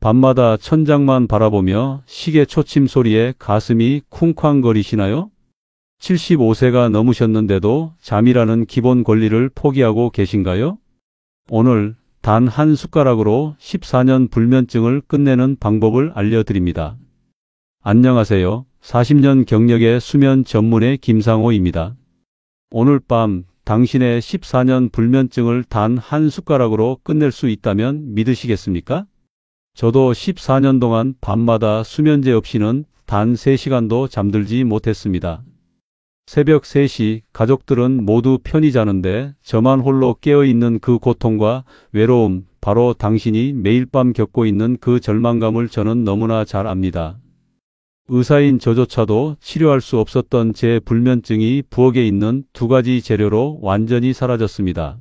밤마다 천장만 바라보며 시계 초침 소리에 가슴이 쿵쾅거리시나요? 75세가 넘으셨는데도 잠이라는 기본 권리를 포기하고 계신가요? 오늘 단 한 숟가락으로 14년 불면증을 끝내는 방법을 알려드립니다. 안녕하세요. 40년 경력의 수면 전문의 김상호입니다. 오늘 밤 당신의 14년 불면증을 단 한 숟가락으로 끝낼 수 있다면 믿으시겠습니까? 저도 14년 동안 밤마다 수면제 없이는 단 3시간도 잠들지 못했습니다. 새벽 3시 가족들은 모두 편히 자는데 저만 홀로 깨어있는 그 고통과 외로움, 바로 당신이 매일 밤 겪고 있는 그 절망감을 저는 너무나 잘 압니다. 의사인 저조차도 치료할 수 없었던 제 불면증이 부엌에 있는 2가지 재료로 완전히 사라졌습니다.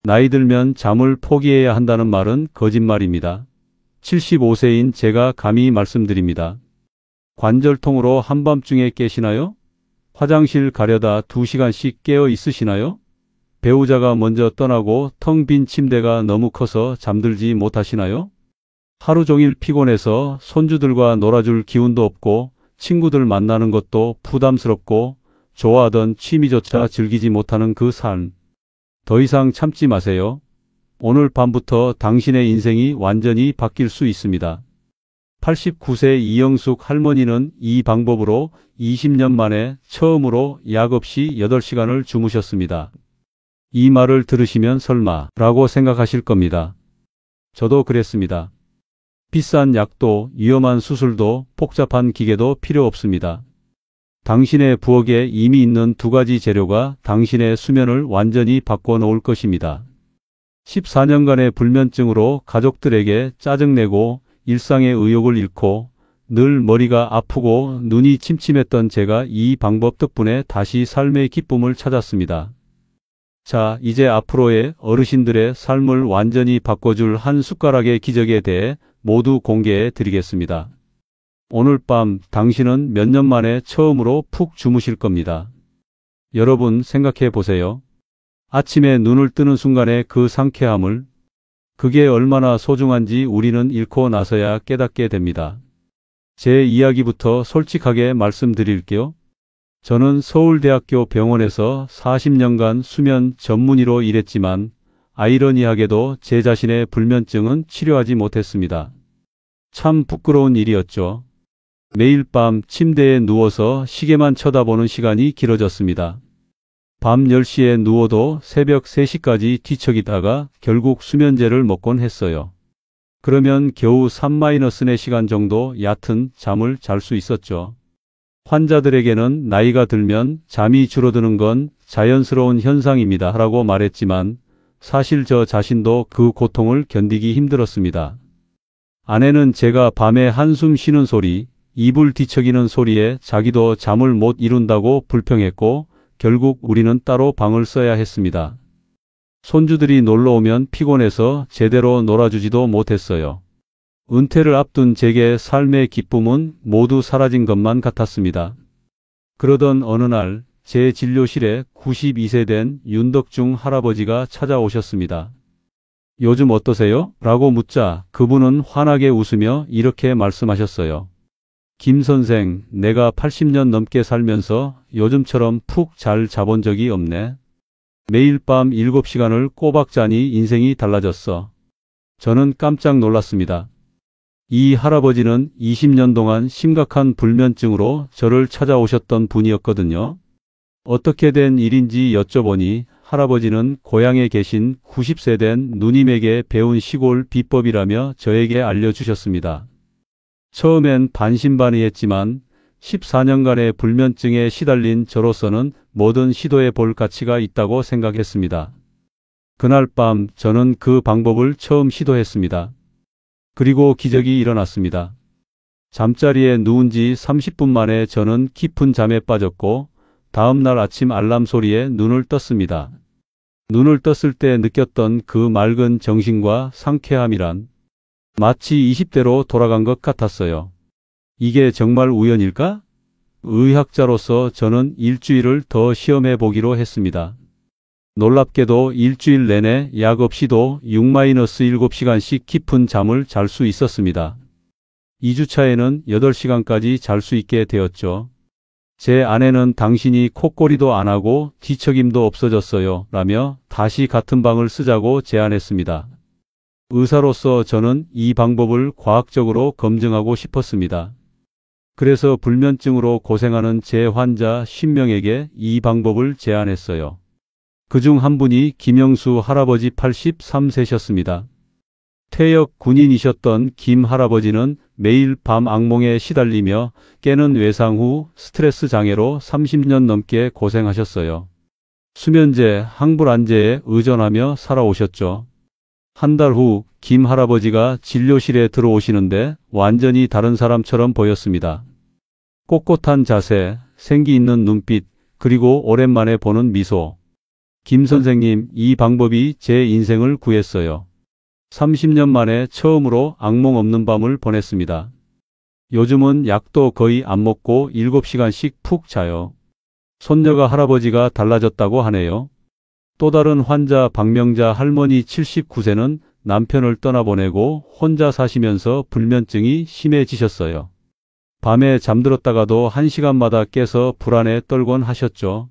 나이 들면 잠을 포기해야 한다는 말은 거짓말입니다. 75세인 제가 감히 말씀드립니다. 관절통으로 한밤중에 깨시나요? 화장실 가려다 2시간씩 깨어 있으시나요? 배우자가 먼저 떠나고 텅 빈 침대가 너무 커서 잠들지 못하시나요? 하루 종일 피곤해서 손주들과 놀아줄 기운도 없고 친구들 만나는 것도 부담스럽고 좋아하던 취미조차 즐기지 못하는 그 삶. 더 이상 참지 마세요. 오늘 밤부터 당신의 인생이 완전히 바뀔 수 있습니다. 89세 이영숙 할머니는 이 방법으로 20년 만에 처음으로 약 없이 8시간을 주무셨습니다. 이 말을 들으시면 설마 라고 생각하실 겁니다. 저도 그랬습니다. 비싼 약도 위험한 수술도 복잡한 기계도 필요 없습니다. 당신의 부엌에 이미 있는 2가지 재료가 당신의 수면을 완전히 바꿔놓을 것입니다. 14년간의 불면증으로 가족들에게 짜증내고 일상의 의욕을 잃고 늘 머리가 아프고 눈이 침침했던 제가 이 방법 덕분에 다시 삶의 기쁨을 찾았습니다. 자, 이제 앞으로의 어르신들의 삶을 완전히 바꿔줄 한 숟가락의 기적에 대해 모두 공개해 드리겠습니다. 오늘 밤 당신은 몇 년 만에 처음으로 푹 주무실 겁니다. 여러분 생각해 보세요. 아침에 눈을 뜨는 순간의 그 상쾌함을, 그게 얼마나 소중한지 우리는 잃고 나서야 깨닫게 됩니다. 제 이야기부터 솔직하게 말씀드릴게요. 저는 서울대학교 병원에서 40년간 수면 전문의로 일했지만 아이러니하게도 제 자신의 불면증은 치료하지 못했습니다. 참 부끄러운 일이었죠. 매일 밤 침대에 누워서 시계만 쳐다보는 시간이 길어졌습니다. 밤 10시에 누워도 새벽 3시까지 뒤척이다가 결국 수면제를 먹곤 했어요. 그러면 겨우 3-4시간 정도 얕은 잠을 잘 수 있었죠. 환자들에게는 나이가 들면 잠이 줄어드는 건 자연스러운 현상입니다 라고 말했지만 사실 저 자신도 그 고통을 견디기 힘들었습니다. 아내는 제가 밤에 한숨 쉬는 소리, 이불 뒤척이는 소리에 자기도 잠을 못 이룬다고 불평했고 결국 우리는 따로 방을 써야 했습니다. 손주들이 놀러오면 피곤해서 제대로 놀아주지도 못했어요. 은퇴를 앞둔 제게 삶의 기쁨은 모두 사라진 것만 같았습니다. 그러던 어느 날 제 진료실에 92세 된 윤덕중 할아버지가 찾아오셨습니다. 요즘 어떠세요? 라고 묻자 그분은 환하게 웃으며 이렇게 말씀하셨어요. 김 선생, 내가 80년 넘게 살면서 요즘처럼 푹 잘 자본 적이 없네. 매일 밤 7시간을 꼬박 자니 인생이 달라졌어. 저는 깜짝 놀랐습니다. 이 할아버지는 20년 동안 심각한 불면증으로 저를 찾아오셨던 분이었거든요. 어떻게 된 일인지 여쭤보니 할아버지는 고향에 계신 90세 된 누님에게 배운 시골 비법이라며 저에게 알려주셨습니다. 처음엔 반신반의했지만 14년간의 불면증에 시달린 저로서는 뭐든 시도해 볼 가치가 있다고 생각했습니다. 그날 밤 저는 그 방법을 처음 시도했습니다. 그리고 기적이 일어났습니다. 잠자리에 누운 지 30분 만에 저는 깊은 잠에 빠졌고 다음날 아침 알람 소리에 눈을 떴습니다. 눈을 떴을 때 느꼈던 그 맑은 정신과 상쾌함이란 마치 20대로 돌아간 것 같았어요. 이게 정말 우연일까? 의학자로서 저는 일주일을 더 시험해 보기로 했습니다. 놀랍게도 일주일 내내 약 없이도 6-7시간씩 깊은 잠을 잘 수 있었습니다. 2주차에는 8시간까지 잘 수 있게 되었죠. 제 아내는 당신이 콧꼬리도 안 하고 뒤척임도 없어졌어요 라며 다시 같은 방을 쓰자고 제안했습니다. 의사로서 저는 이 방법을 과학적으로 검증하고 싶었습니다. 그래서 불면증으로 고생하는 제 환자 10명에게 이 방법을 제안했어요. 그중 한 분이 김영수 할아버지 83세셨습니다. 퇴역 군인이셨던 김 할아버지는 매일 밤 악몽에 시달리며 깨는 외상 후 스트레스 장애로 30년 넘게 고생하셨어요. 수면제, 항불안제에 의존하며 살아오셨죠. 한 달 후 김 할아버지가 진료실에 들어오시는데 완전히 다른 사람처럼 보였습니다. 꼿꼿한 자세, 생기 있는 눈빛, 그리고 오랜만에 보는 미소. 김 선생님, 이 방법이 제 인생을 구했어요. 30년 만에 처음으로 악몽 없는 밤을 보냈습니다. 요즘은 약도 거의 안 먹고 7시간씩 푹 자요. 손녀가 할아버지가 달라졌다고 하네요. 또 다른 환자 박명자 할머니 79세는 남편을 떠나보내고 혼자 사시면서 불면증이 심해지셨어요. 밤에 잠들었다가도 1시간마다 깨서 불안에 떨곤 하셨죠.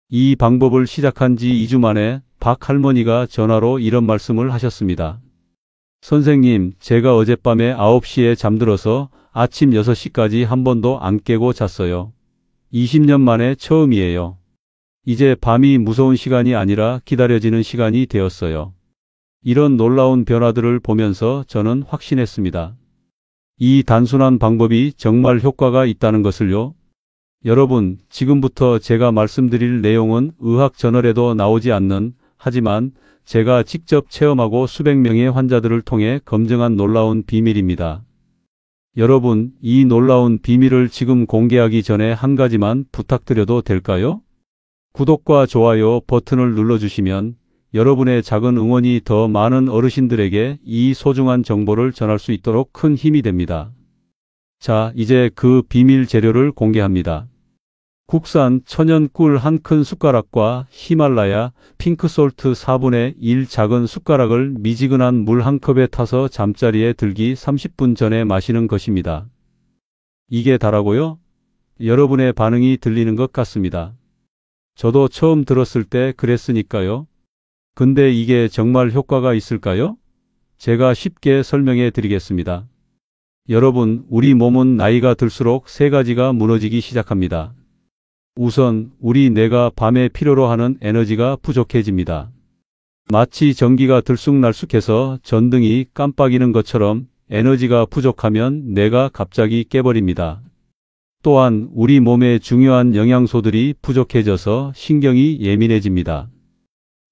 이 방법을 시작한 지 2주 만에 박 할머니가 전화로 이런 말씀을 하셨습니다. 선생님, 제가 어젯밤에 9시에 잠들어서 아침 6시까지 한 번도 안 깨고 잤어요. 20년 만에 처음이에요. 이제 밤이 무서운 시간이 아니라 기다려지는 시간이 되었어요. 이런 놀라운 변화들을 보면서 저는 확신했습니다. 이 단순한 방법이 정말 효과가 있다는 것을요. 여러분, 지금부터 제가 말씀드릴 내용은 의학 저널에도 나오지 않는, 하지만 제가 직접 체험하고 수백 명의 환자들을 통해 검증한 놀라운 비밀입니다. 여러분, 이 놀라운 비밀을 지금 공개하기 전에 한 가지만 부탁드려도 될까요? 구독과 좋아요 버튼을 눌러주시면 여러분의 작은 응원이 더 많은 어르신들에게 이 소중한 정보를 전할 수 있도록 큰 힘이 됩니다. 자, 이제 그 비밀 재료를 공개합니다. 국산 천연 꿀 한 큰 숟가락과 히말라야 핑크솔트 4분의 1 작은 숟가락을 미지근한 물 한 컵에 타서 잠자리에 들기 30분 전에 마시는 것입니다. 이게 다라고요? 여러분의 반응이 들리는 것 같습니다. 저도 처음 들었을 때 그랬으니까요. 근데 이게 정말 효과가 있을까요? 제가 쉽게 설명해 드리겠습니다. 여러분, 우리 몸은 나이가 들수록 세 가지가 무너지기 시작합니다. 우선 우리 뇌가 밤에 필요로 하는 에너지가 부족해집니다. 마치 전기가 들쑥날쑥해서 전등이 깜빡이는 것처럼 에너지가 부족하면 뇌가 갑자기 깨버립니다. 또한 우리 몸의 중요한 영양소들이 부족해져서 신경이 예민해집니다.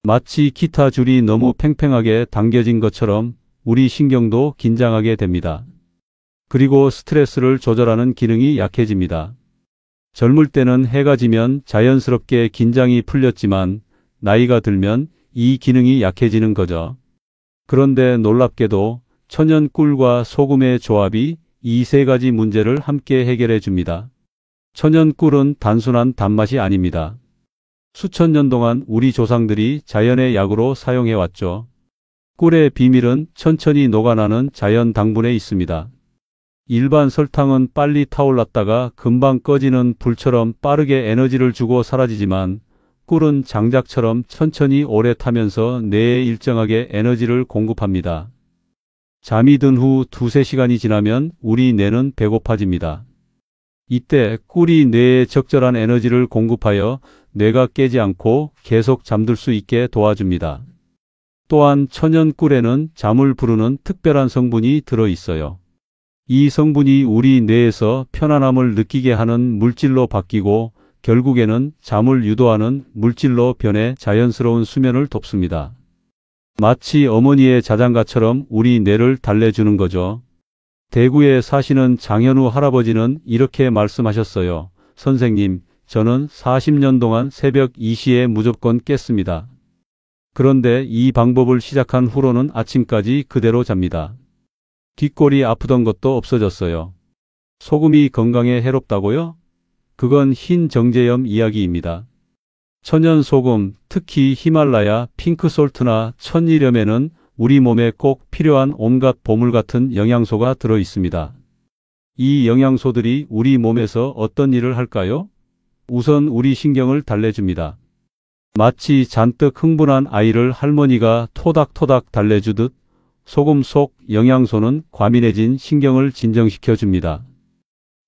마치 기타 줄이 너무 팽팽하게 당겨진 것처럼 우리 신경도 긴장하게 됩니다. 그리고 스트레스를 조절하는 기능이 약해집니다. 젊을 때는 해가 지면 자연스럽게 긴장이 풀렸지만 나이가 들면 이 기능이 약해지는 거죠. 그런데 놀랍게도 천연 꿀과 소금의 조합이 이 세 가지 문제를 함께 해결해 줍니다. 천연 꿀은 단순한 단맛이 아닙니다. 수천 년 동안 우리 조상들이 자연의 약으로 사용해 왔죠. 꿀의 비밀은 천천히 녹아나는 자연 당분에 있습니다. 일반 설탕은 빨리 타올랐다가 금방 꺼지는 불처럼 빠르게 에너지를 주고 사라지지만 꿀은 장작처럼 천천히 오래 타면서 뇌에 일정하게 에너지를 공급합니다. 잠이 든 후 2-3시간이 지나면 우리 뇌는 배고파집니다. 이때 꿀이 뇌에 적절한 에너지를 공급하여 뇌가 깨지 않고 계속 잠들 수 있게 도와줍니다. 또한 천연 꿀에는 잠을 부르는 특별한 성분이 들어 있어요. 이 성분이 우리 뇌에서 편안함을 느끼게 하는 물질로 바뀌고 결국에는 잠을 유도하는 물질로 변해 자연스러운 수면을 돕습니다. 마치 어머니의 자장가처럼 우리 뇌를 달래주는 거죠. 대구에 사시는 장현우 할아버지는 이렇게 말씀하셨어요. 선생님, 저는 40년 동안 새벽 2시에 무조건 깼습니다. 그런데 이 방법을 시작한 후로는 아침까지 그대로 잡니다. 뒷골이 아프던 것도 없어졌어요. 소금이 건강에 해롭다고요? 그건 흰 정제염 이야기입니다. 천연 소금, 특히 히말라야 핑크솔트나 천일염에는 우리 몸에 꼭 필요한 온갖 보물 같은 영양소가 들어 있습니다. 이 영양소들이 우리 몸에서 어떤 일을 할까요? 우선 우리 신경을 달래줍니다. 마치 잔뜩 흥분한 아이를 할머니가 토닥토닥 달래주듯 소금 속 영양소는 과민해진 신경을 진정시켜 줍니다.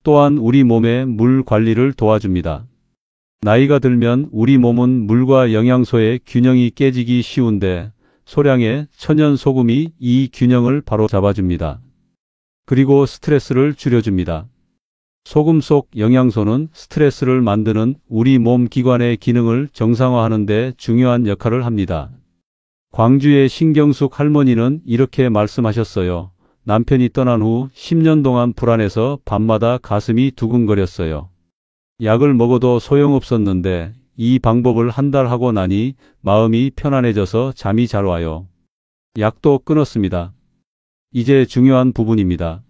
또한 우리 몸의 물 관리를 도와줍니다. 나이가 들면 우리 몸은 물과 영양소의 균형이 깨지기 쉬운데 소량의 천연 소금이 이 균형을 바로 잡아줍니다. 그리고 스트레스를 줄여줍니다. 소금 속 영양소는 스트레스를 만드는 우리 몸 기관의 기능을 정상화하는 데 중요한 역할을 합니다. 광주의 신경숙 할머니는 이렇게 말씀하셨어요. 남편이 떠난 후 10년 동안 불안해서 밤마다 가슴이 두근거렸어요. 약을 먹어도 소용없었는데 이 방법을 한 달 하고 나니 마음이 편안해져서 잠이 잘 와요. 약도 끊었습니다. 이제 중요한 부분입니다.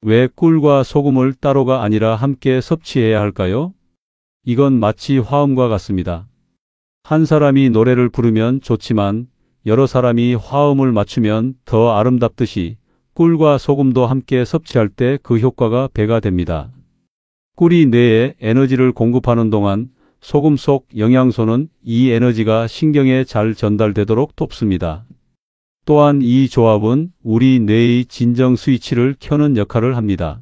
왜 꿀과 소금을 따로가 아니라 함께 섭취해야 할까요? 이건 마치 화음과 같습니다. 한 사람이 노래를 부르면 좋지만 여러 사람이 화음을 맞추면 더 아름답듯이 꿀과 소금도 함께 섭취할 때 그 효과가 배가 됩니다. 꿀이 뇌에 에너지를 공급하는 동안 소금 속 영양소는 이 에너지가 신경에 잘 전달되도록 돕습니다. 또한 이 조합은 우리 뇌의 진정 스위치를 켜는 역할을 합니다.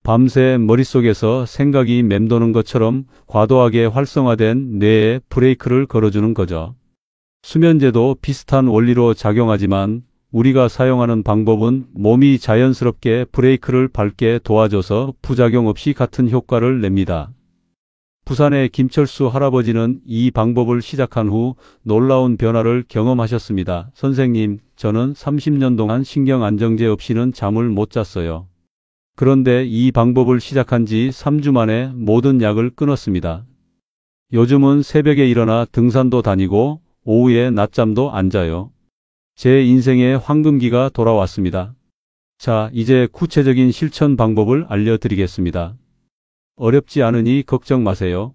밤새 머릿속에서 생각이 맴도는 것처럼 과도하게 활성화된 뇌에 브레이크를 걸어주는 거죠. 수면제도 비슷한 원리로 작용하지만 우리가 사용하는 방법은 몸이 자연스럽게 브레이크를 밟게 도와줘서 부작용 없이 같은 효과를 냅니다. 부산의 김철수 할아버지는 이 방법을 시작한 후 놀라운 변화를 경험하셨습니다. 선생님, 저는 30년 동안 신경안정제 없이는 잠을 못 잤어요. 그런데 이 방법을 시작한 지 3주 만에 모든 약을 끊었습니다. 요즘은 새벽에 일어나 등산도 다니고 오후에 낮잠도 안 자요. 제 인생의 황금기가 돌아왔습니다. 자, 이제 구체적인 실천 방법을 알려드리겠습니다. 어렵지 않으니 걱정 마세요.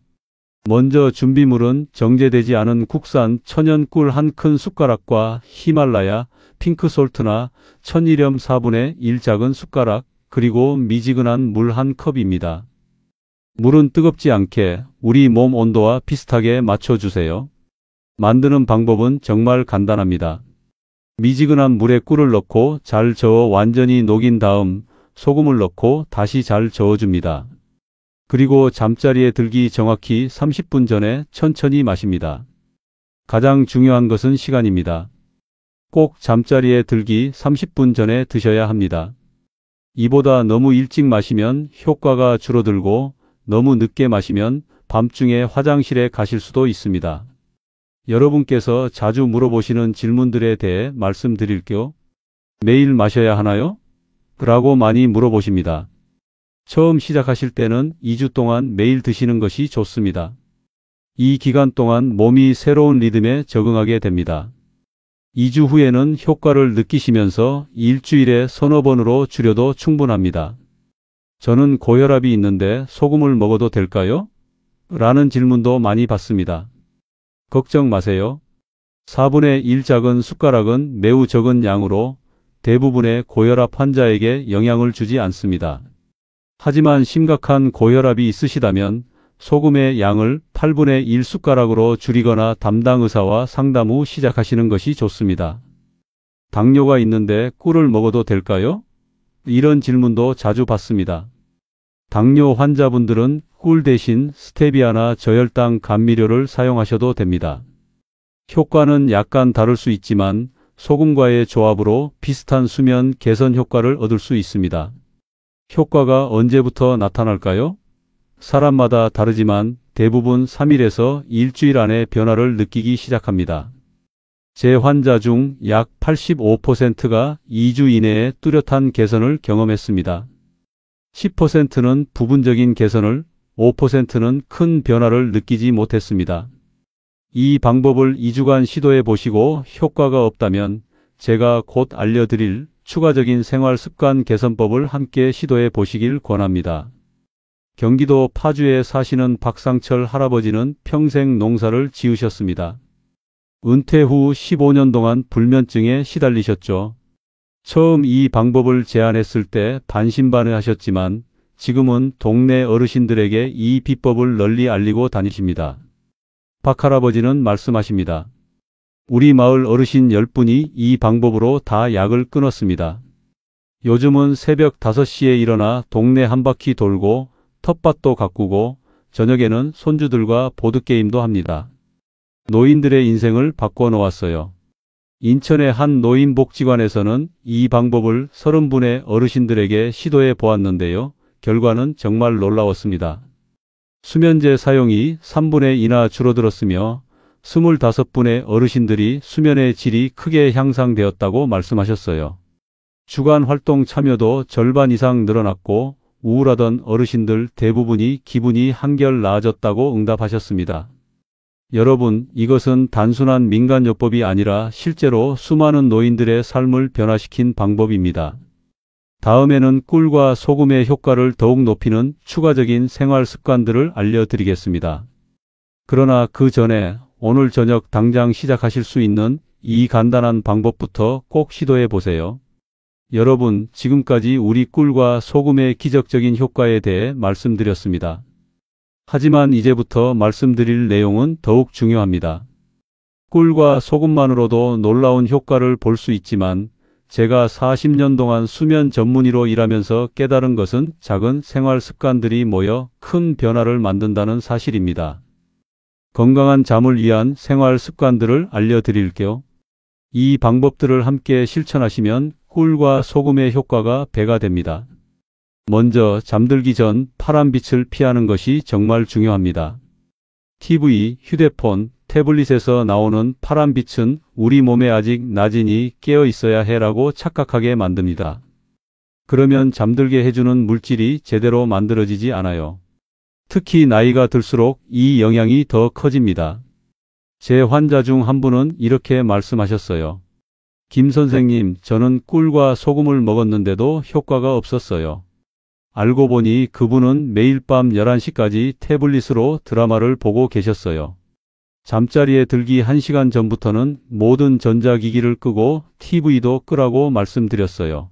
먼저 준비물은 정제되지 않은 국산 천연 꿀 한 큰 숟가락과 히말라야 핑크솔트나 천일염 4분의 1 작은 숟가락, 그리고 미지근한 물 한 컵입니다. 물은 뜨겁지 않게 우리 몸 온도와 비슷하게 맞춰주세요. 만드는 방법은 정말 간단합니다. 미지근한 물에 꿀을 넣고 잘 저어 완전히 녹인 다음 소금을 넣고 다시 잘 저어줍니다. 그리고 잠자리에 들기 정확히 30분 전에 천천히 마십니다. 가장 중요한 것은 시간입니다. 꼭 잠자리에 들기 30분 전에 드셔야 합니다. 이보다 너무 일찍 마시면 효과가 줄어들고 너무 늦게 마시면 밤중에 화장실에 가실 수도 있습니다. 여러분께서 자주 물어보시는 질문들에 대해 말씀드릴게요. 매일 마셔야 하나요? 라고 많이 물어보십니다. 처음 시작하실 때는 2주 동안 매일 드시는 것이 좋습니다. 이 기간 동안 몸이 새로운 리듬에 적응하게 됩니다. 2주 후에는 효과를 느끼시면서 일주일에 서너 번으로 줄여도 충분합니다. 저는 고혈압이 있는데 소금을 먹어도 될까요? 라는 질문도 많이 받습니다. 걱정 마세요. 4분의 1 작은 숟가락은 매우 적은 양으로 대부분의 고혈압 환자에게 영향을 주지 않습니다. 하지만 심각한 고혈압이 있으시다면 소금의 양을 8분의 1 숟가락으로 줄이거나 담당 의사와 상담 후 시작하시는 것이 좋습니다. 당뇨가 있는데 꿀을 먹어도 될까요? 이런 질문도 자주 받습니다. 당뇨 환자분들은 꿀 대신 스테비아나 저혈당 감미료를 사용하셔도 됩니다. 효과는 약간 다를 수 있지만 소금과의 조합으로 비슷한 수면 개선 효과를 얻을 수 있습니다. 효과가 언제부터 나타날까요? 사람마다 다르지만 대부분 3일에서 일주일 안에 변화를 느끼기 시작합니다. 제 환자 중 약 85%가 2주 이내에 뚜렷한 개선을 경험했습니다. 10%는 부분적인 개선을, 5%는 큰 변화를 느끼지 못했습니다. 이 방법을 2주간 시도해 보시고 효과가 없다면 제가 곧 알려드릴 추가적인 생활 습관 개선법을 함께 시도해 보시길 권합니다. 경기도 파주에 사시는 박상철 할아버지는 평생 농사를 지으셨습니다. 은퇴 후 15년 동안 불면증에 시달리셨죠. 처음 이 방법을 제안했을 때 반신반의하셨지만 지금은 동네 어르신들에게 이 비법을 널리 알리고 다니십니다. 박 할아버지는 말씀하십니다. 우리 마을 어르신 10분이 이 방법으로 다 약을 끊었습니다. 요즘은 새벽 5시에 일어나 동네 한 바퀴 돌고 텃밭도 가꾸고 저녁에는 손주들과 보드게임도 합니다. 노인들의 인생을 바꿔놓았어요. 인천의 한 노인복지관에서는 이 방법을 30분의 어르신들에게 시도해 보았는데요. 결과는 정말 놀라웠습니다. 수면제 사용이 3분의 2나 줄어들었으며 25분의 어르신들이 수면의 질이 크게 향상되었다고 말씀하셨어요. 주간 활동 참여도 절반 이상 늘어났고 우울하던 어르신들 대부분이 기분이 한결 나아졌다고 응답하셨습니다. 여러분, 이것은 단순한 민간요법이 아니라 실제로 수많은 노인들의 삶을 변화시킨 방법입니다. 다음에는 꿀과 소금의 효과를 더욱 높이는 추가적인 생활 습관들을 알려드리겠습니다. 그러나 그 전에 오늘 저녁 당장 시작하실 수 있는 이 간단한 방법부터 꼭 시도해 보세요. 여러분, 지금까지 우리 꿀과 소금의 기적적인 효과에 대해 말씀드렸습니다. 하지만 이제부터 말씀드릴 내용은 더욱 중요합니다. 꿀과 소금만으로도 놀라운 효과를 볼 수 있지만 제가 40년 동안 수면 전문의로 일하면서 깨달은 것은 작은 생활 습관들이 모여 큰 변화를 만든다는 사실입니다. 건강한 잠을 위한 생활 습관들을 알려드릴게요. 이 방법들을 함께 실천하시면 꿀과 소금의 효과가 배가 됩니다. 먼저 잠들기 전 파란빛을 피하는 것이 정말 중요합니다. TV, 휴대폰, 태블릿에서 나오는 파란빛은 우리 몸에 아직 낮이니 깨어 있어야 해라고 착각하게 만듭니다. 그러면 잠들게 해주는 물질이 제대로 만들어지지 않아요. 특히 나이가 들수록 이 영향이 더 커집니다. 제 환자 중 한 분은 이렇게 말씀하셨어요. 김 선생님, 저는 꿀과 소금을 먹었는데도 효과가 없었어요. 알고 보니 그분은 매일 밤 11시까지 태블릿으로 드라마를 보고 계셨어요. 잠자리에 들기 1시간 전부터는 모든 전자기기를 끄고 TV도 끄라고 말씀드렸어요.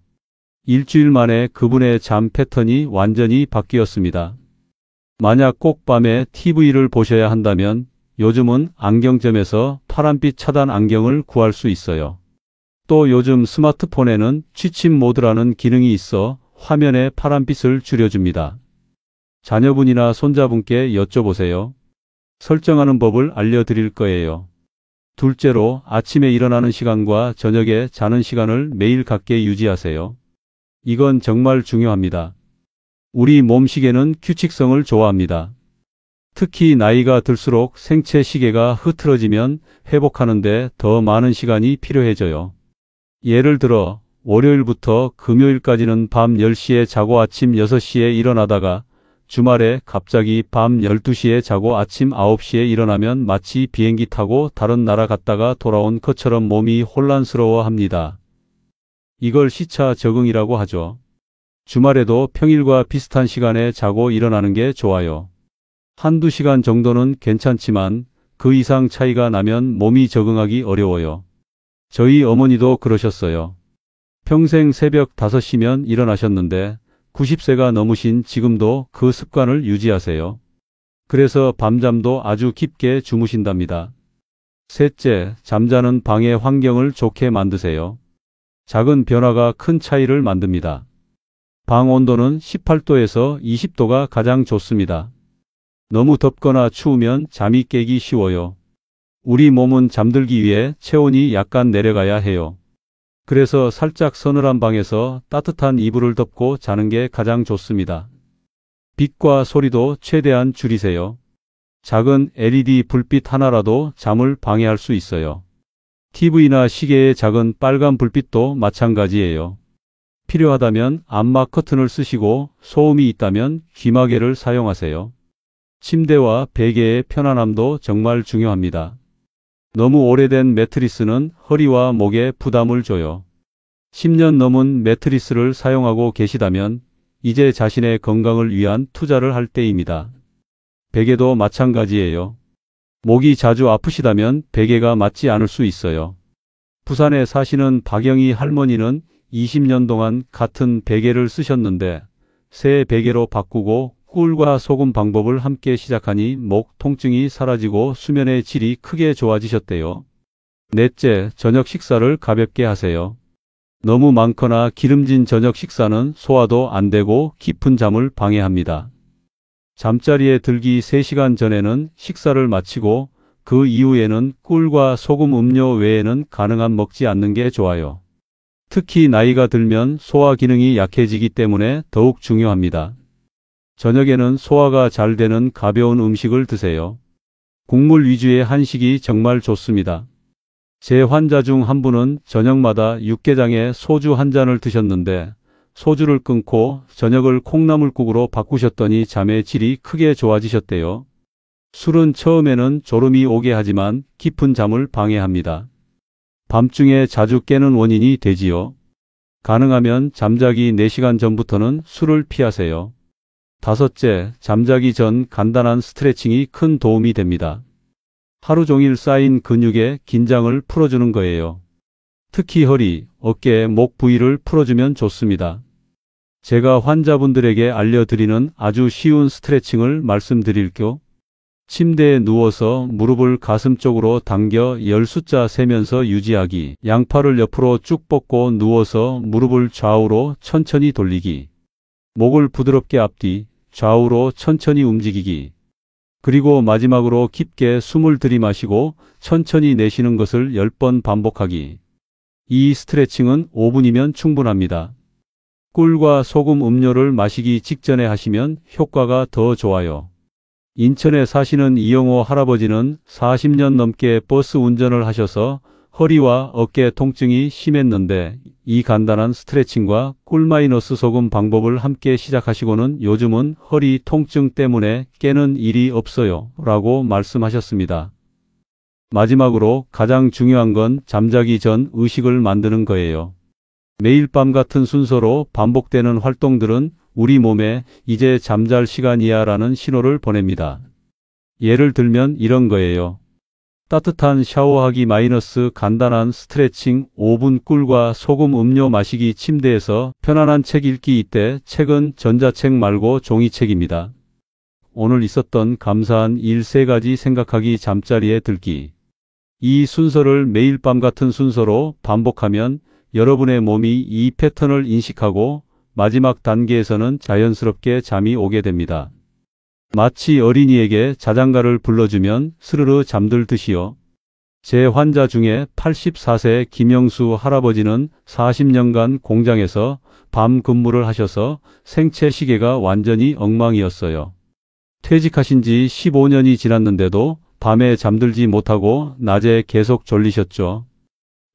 일주일 만에 그분의 잠 패턴이 완전히 바뀌었습니다. 만약 꼭 밤에 TV를 보셔야 한다면 요즘은 안경점에서 파란빛 차단 안경을 구할 수 있어요. 또 요즘 스마트폰에는 취침 모드라는 기능이 있어 화면에 파란빛을 줄여줍니다. 자녀분이나 손자분께 여쭤보세요. 설정하는 법을 알려드릴 거예요. 둘째로, 아침에 일어나는 시간과 저녁에 자는 시간을 매일 같게 유지하세요. 이건 정말 중요합니다. 우리 몸 시계는 규칙성을 좋아합니다. 특히 나이가 들수록 생체 시계가 흐트러지면 회복하는데 더 많은 시간이 필요해져요. 예를 들어 월요일부터 금요일까지는 밤 10시에 자고 아침 6시에 일어나다가 주말에 갑자기 밤 12시에 자고 아침 9시에 일어나면 마치 비행기 타고 다른 나라 갔다가 돌아온 것처럼 몸이 혼란스러워합니다. 이걸 시차 적응이라고 하죠. 주말에도 평일과 비슷한 시간에 자고 일어나는 게 좋아요. 한두 시간 정도는 괜찮지만 그 이상 차이가 나면 몸이 적응하기 어려워요. 저희 어머니도 그러셨어요. 평생 새벽 5시면 일어나셨는데 90세가 넘으신 지금도 그 습관을 유지하세요. 그래서 밤잠도 아주 깊게 주무신답니다. 셋째, 잠자는 방의 환경을 좋게 만드세요. 작은 변화가 큰 차이를 만듭니다. 방 온도는 18도에서 20도가 가장 좋습니다. 너무 덥거나 추우면 잠이 깨기 쉬워요. 우리 몸은 잠들기 위해 체온이 약간 내려가야 해요. 그래서 살짝 서늘한 방에서 따뜻한 이불을 덮고 자는 게 가장 좋습니다. 빛과 소리도 최대한 줄이세요. 작은 LED 불빛 하나라도 잠을 방해할 수 있어요. TV나 시계의 작은 빨간 불빛도 마찬가지예요. 필요하다면 암막 커튼을 쓰시고 소음이 있다면 귀마개를 사용하세요. 침대와 베개의 편안함도 정말 중요합니다. 너무 오래된 매트리스는 허리와 목에 부담을 줘요. 10년 넘은 매트리스를 사용하고 계시다면 이제 자신의 건강을 위한 투자를 할 때입니다. 베개도 마찬가지예요. 목이 자주 아프시다면 베개가 맞지 않을 수 있어요. 부산에 사시는 박영희 할머니는 20년 동안 같은 베개를 쓰셨는데 새 베개로 바꾸고 꿀과 소금 방법을 함께 시작하니 목 통증이 사라지고 수면의 질이 크게 좋아지셨대요. 넷째, 저녁 식사를 가볍게 하세요. 너무 많거나 기름진 저녁 식사는 소화도 안 되고 깊은 잠을 방해합니다. 잠자리에 들기 3시간 전에는 식사를 마치고 그 이후에는 꿀과 소금 음료 외에는 가능한 먹지 않는 게 좋아요. 특히 나이가 들면 소화 기능이 약해지기 때문에 더욱 중요합니다. 저녁에는 소화가 잘 되는 가벼운 음식을 드세요. 국물 위주의 한식이 정말 좋습니다. 제 환자 중 한 분은 저녁마다 육개장에 소주 한 잔을 드셨는데 소주를 끊고 저녁을 콩나물국으로 바꾸셨더니 잠의 질이 크게 좋아지셨대요. 술은 처음에는 졸음이 오게 하지만 깊은 잠을 방해합니다. 밤중에 자주 깨는 원인이 되지요. 가능하면 잠자기 4시간 전부터는 술을 피하세요. 다섯째, 잠자기 전 간단한 스트레칭이 큰 도움이 됩니다. 하루 종일 쌓인 근육의 긴장을 풀어주는 거예요. 특히 허리, 어깨, 목 부위를 풀어주면 좋습니다. 제가 환자분들에게 알려드리는 아주 쉬운 스트레칭을 말씀드릴게요. 침대에 누워서 무릎을 가슴 쪽으로 당겨 10숫자 세면서 유지하기. 양팔을 옆으로 쭉 뻗고 누워서 무릎을 좌우로 천천히 돌리기. 목을 부드럽게 앞뒤, 좌우로 천천히 움직이기. 그리고 마지막으로 깊게 숨을 들이마시고 천천히 내쉬는 것을 10번 반복하기. 이 스트레칭은 5분이면 충분합니다. 꿀과 소금 음료를 마시기 직전에 하시면 효과가 더 좋아요. 인천에 사시는 이영호 할아버지는 40년 넘게 버스 운전을 하셔서 허리와 어깨 통증이 심했는데 이 간단한 스트레칭과 꿀-소금 방법을 함께 시작하시고는 요즘은 허리 통증 때문에 깨는 일이 없어요 라고 말씀하셨습니다. 마지막으로 가장 중요한 건 잠자기 전 의식을 만드는 거예요. 매일 밤 같은 순서로 반복되는 활동들은 우리 몸에 이제 잠잘 시간이야 라는 신호를 보냅니다. 예를 들면 이런 거예요. 따뜻한 샤워하기 - 간단한 스트레칭 5분 꿀과 소금 음료 마시기 침대에서 편안한 책 읽기 이때 책은 전자책 말고 종이책입니다. 오늘 있었던 감사한 일 3가지 생각하기 잠자리에 들기. 이 순서를 매일 밤 같은 순서로 반복하면 여러분의 몸이 이 패턴을 인식하고 마지막 단계에서는 자연스럽게 잠이 오게 됩니다. 마치 어린이에게 자장가를 불러주면 스르르 잠들듯이요. 제 환자 중에 84세 김영수 할아버지는 40년간 공장에서 밤 근무를 하셔서 생체 시계가 완전히 엉망이었어요. 퇴직하신 지 15년이 지났는데도 밤에 잠들지 못하고 낮에 계속 졸리셨죠.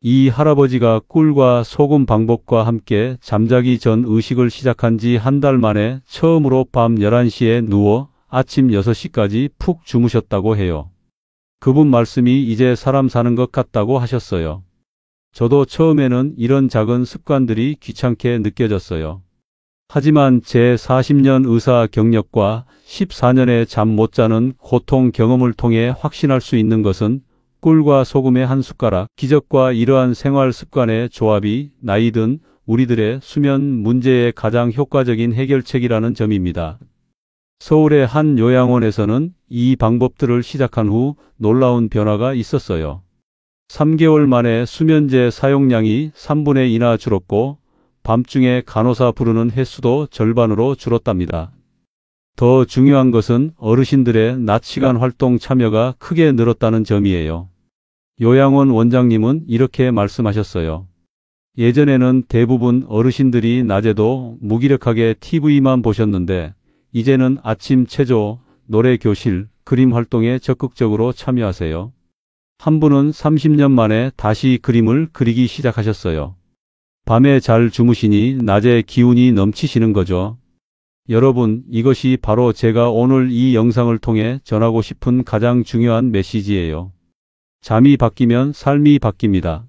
이 할아버지가 꿀과 소금 방법과 함께 잠자기 전 의식을 시작한 지 한 달 만에 처음으로 밤 11시에 누워 아침 6시까지 푹 주무셨다고 해요. 그분 말씀이 이제 사람 사는 것 같다고 하셨어요. 저도 처음에는 이런 작은 습관들이 귀찮게 느껴졌어요. 하지만 제 40년 의사 경력과 14년의 잠 못 자는 고통 경험을 통해 확신할 수 있는 것은 꿀과 소금의 한 숟가락, 기적과 이러한 생활 습관의 조합이 나이든 우리들의 수면 문제의 가장 효과적인 해결책이라는 점입니다. 서울의 한 요양원에서는 이 방법들을 시작한 후 놀라운 변화가 있었어요. 3개월 만에 수면제 사용량이 3분의 2나 줄었고 밤중에 간호사 부르는 횟수도 절반으로 줄었답니다. 더 중요한 것은 어르신들의 낮 시간 활동 참여가 크게 늘었다는 점이에요. 요양원 원장님은 이렇게 말씀하셨어요. 예전에는 대부분 어르신들이 낮에도 무기력하게 TV만 보셨는데 이제는 아침 체조, 노래 교실, 그림 활동에 적극적으로 참여하세요. 한 분은 30년 만에 다시 그림을 그리기 시작하셨어요. 밤에 잘 주무시니 낮에 기운이 넘치시는 거죠. 여러분, 이것이 바로 제가 오늘 이 영상을 통해 전하고 싶은 가장 중요한 메시지예요. 잠이 바뀌면 삶이 바뀝니다.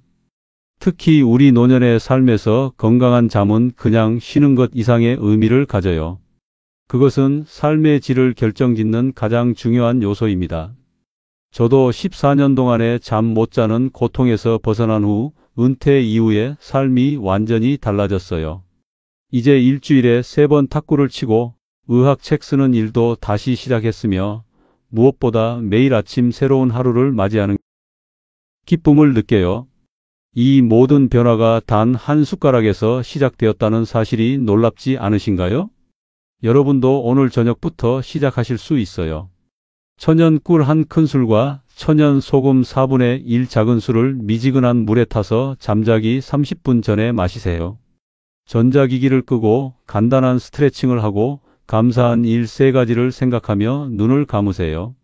특히 우리 노년의 삶에서 건강한 잠은 그냥 쉬는 것 이상의 의미를 가져요. 그것은 삶의 질을 결정짓는 가장 중요한 요소입니다. 저도 14년 동안의 잠 못 자는 고통에서 벗어난 후 은퇴 이후에 삶이 완전히 달라졌어요. 이제 일주일에 3번 탁구를 치고 의학책 쓰는 일도 다시 시작했으며 무엇보다 매일 아침 새로운 하루를 맞이하는 기쁨을 느껴요. 이 모든 변화가 단 한 숟가락에서 시작되었다는 사실이 놀랍지 않으신가요? 여러분도 오늘 저녁부터 시작하실 수 있어요. 천연 꿀 한 큰술과 천연 소금 4분의 1 작은 술을 미지근한 물에 타서 잠자기 30분 전에 마시세요. 전자기기를 끄고 간단한 스트레칭을 하고 감사한 일 3가지를 생각하며 눈을 감으세요.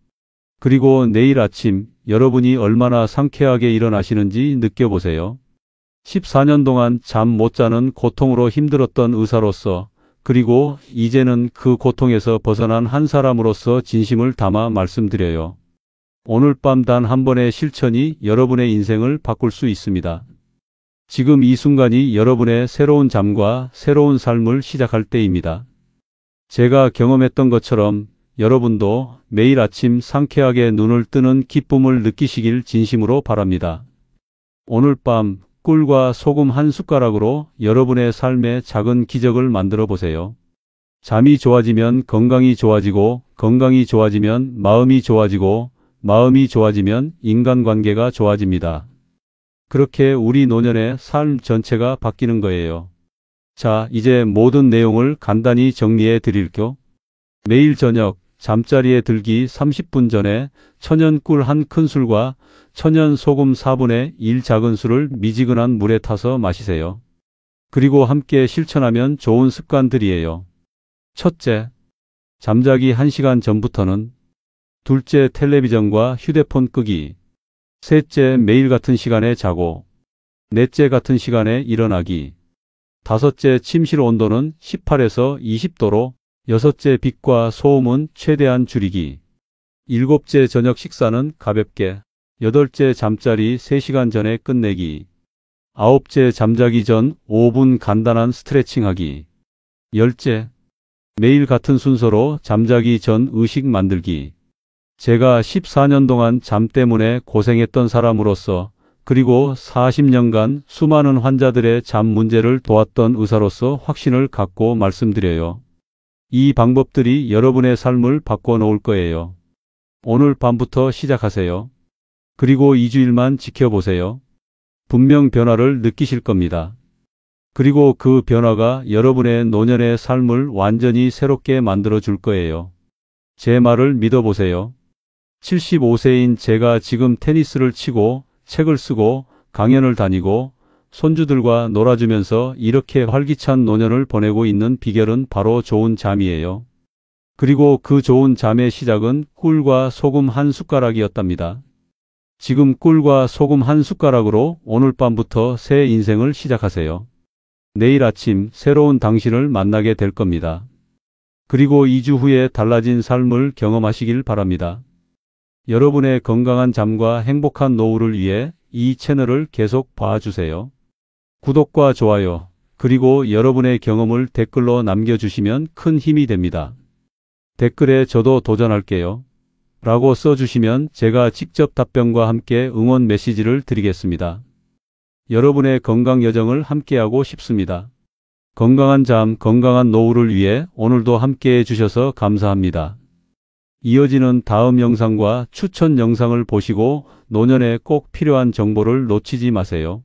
그리고 내일 아침 여러분이 얼마나 상쾌하게 일어나시는지 느껴보세요. 14년 동안 잠 못 자는 고통으로 힘들었던 의사로서 그리고 이제는 그 고통에서 벗어난 한 사람으로서 진심을 담아 말씀드려요. 오늘 밤 단 한 번의 실천이 여러분의 인생을 바꿀 수 있습니다. 지금 이 순간이 여러분의 새로운 잠과 새로운 삶을 시작할 때입니다. 제가 경험했던 것처럼 여러분도 매일 아침 상쾌하게 눈을 뜨는 기쁨을 느끼시길 진심으로 바랍니다. 오늘 밤 꿀과 소금 한 숟가락으로 여러분의 삶에 작은 기적을 만들어 보세요. 잠이 좋아지면 건강이 좋아지고 건강이 좋아지면 마음이 좋아지고 마음이 좋아지면 인간관계가 좋아집니다. 그렇게 우리 노년의 삶 전체가 바뀌는 거예요. 자, 이제 모든 내용을 간단히 정리해 드릴게요. 매일 저녁 잠자리에 들기 30분 전에 천연 꿀 한 큰술과 천연 소금 4분의 1 작은 술을 미지근한 물에 타서 마시세요. 그리고 함께 실천하면 좋은 습관들이에요. 첫째, 잠자기 1시간 전부터는. 둘째, 텔레비전과 휴대폰 끄기. 셋째, 매일 같은 시간에 자고. 넷째, 같은 시간에 일어나기. 다섯째, 침실 온도는 18에서 20도로. 여섯째, 빛과 소음은 최대한 줄이기. 일곱째, 저녁 식사는 가볍게. 여덟째, 잠자리 3시간 전에 끝내기. 아홉째, 잠자기 전 5분 간단한 스트레칭하기. 열째, 매일 같은 순서로 잠자기 전 의식 만들기. 제가 14년 동안 잠 때문에 고생했던 사람으로서 그리고 40년간 수많은 환자들의 잠 문제를 도왔던 의사로서 확신을 갖고 말씀드려요. 이 방법들이 여러분의 삶을 바꿔놓을 거예요. 오늘 밤부터 시작하세요. 그리고 2주일만 지켜보세요. 분명 변화를 느끼실 겁니다. 그리고 그 변화가 여러분의 노년의 삶을 완전히 새롭게 만들어 줄 거예요. 제 말을 믿어보세요. 75세인 제가 지금 테니스를 치고 책을 쓰고 강연을 다니고 손주들과 놀아주면서 이렇게 활기찬 노년을 보내고 있는 비결은 바로 좋은 잠이에요. 그리고 그 좋은 잠의 시작은 꿀과 소금 한 숟가락이었답니다. 지금 꿀과 소금 한 숟가락으로 오늘 밤부터 새 인생을 시작하세요. 내일 아침 새로운 당신을 만나게 될 겁니다. 그리고 2주 후에 달라진 삶을 경험하시길 바랍니다. 여러분의 건강한 잠과 행복한 노후를 위해 이 채널을 계속 봐주세요. 구독과 좋아요, 그리고 여러분의 경험을 댓글로 남겨주시면 큰 힘이 됩니다. 댓글에 저도 도전할게요 라고 써주시면 제가 직접 답변과 함께 응원 메시지를 드리겠습니다. 여러분의 건강 여정을 함께하고 싶습니다. 건강한 잠, 건강한 노후를 위해 오늘도 함께해 주셔서 감사합니다. 이어지는 다음 영상과 추천 영상을 보시고 노년에 꼭 필요한 정보를 놓치지 마세요.